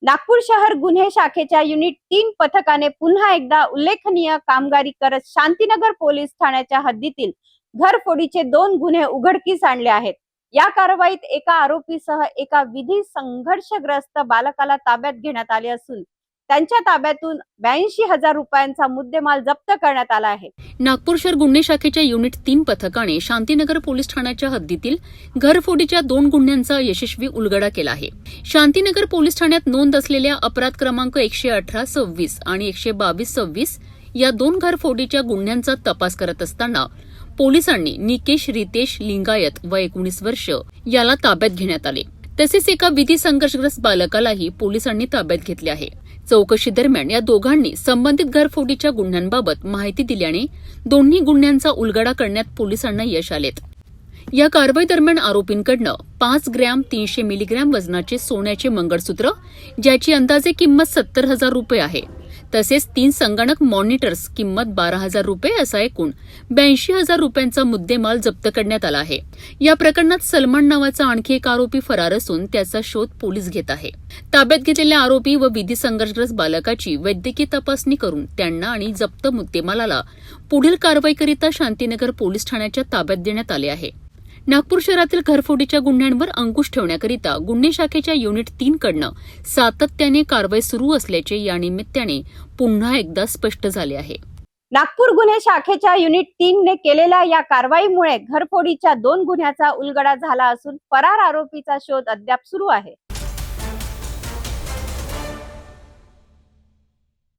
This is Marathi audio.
नागपूर शहर गुन्हे शाखेच्या युनिट 3 पथकाने पुन्हा एकदा उल्लेखनीय कामगिरी करत शांतीनगर पोलीस ठाण्याच्या हद्दीतील घरफोडीचे 2 गुन्हे उघडकीस आणले आहेत। या कारवाईत एका आरोपीसह एका विधी संघर्षग्रस्त बालकाला ताब्यात घेण्यात आले असून त्यांच्या ताब्यातून 82,000 रुपयांचा मुद्देमाल जप्त करण्यात आला आहे। नागपूर शहर गुन्हे शाखेच्या युनिट 3 पथकाने शांतीनगर पोलीस ठाण्याच्या हद्दीतील घरफोडीच्या 2 गुन्ह्यांचा यशस्वी उलगडा केला आहे। शांतीनगर पोलीस ठाण्यात नोंद असलेल्या अपराध क्रमांक 118-26 आणि 122-26 या 2 घरफोडीच्या गुन्ह्यांचा तपास करत असताना पोलिसांनी निकेश रितेश लिंगायत वय 19 वर्ष याला ताब्यात घेण्यात आले। तसेच एका विधी संघर्षग्रस्त बालकालाही पोलिसांनी ताब्यात घेतले आहे। चौकशी दरम्यान या दोघांनी संबंधित घरफोडीच्या गुन्ह्यांबाबत माहिती दिल्याने दोन्ही गुन्ह्यांचा उलगडा करण्यात पोलिसांना यश आलेत। या कारवाई दरम्यान आरोपींकडनं 5 ग्रॅम 300 मिलीग्रॅम वजनाचे सोन्याचे मंगळसूत्र ज्याची अंदाजे किंमत 70,000 रुपये आहे, तसेच 3 संगणक मॉनिटर्स किंमत 12,000 रुपये असा एकूण 82,000 रुपयांचा मुद्देमाल जप्त करण्यात आला आहे। या प्रकरणात सलमान नावाचा आणखी एक आरोपी फरार असून त्याचा शोध पोलीस घेत आहे। ताब्यात घेतलेल्या आरोपी व विधी संघर्षग्रस्त बालकाची वैद्यकीय तपासणी करून त्यांना आणि जप्त मुद्देमालाला पुढील कारवाईकरिता शांतीनगर पोलीस ठाण्याच्या ताब्यात देण्यात आले आहे। नागपूर शहरातील घरफोडीच्या गुन्ह्यांवर अंकुश ठेवण्याकरिता गुन्हे शाखेच्या युनिट 3 कडनं सातत्याने कारवाई सुरू असल्याचे या निमित्ताने पुन्हा एकदा स्पष्ट झाले आहे। नागपूर गुन्हे शाखेच्या युनिट 3 ने केलेल्या या कारवाईमुळे घरफोडीच्या 2 गुन्ह्याचा उलगडा झाला असून फरार आरोपीचा शोध अद्याप सुरू आहे।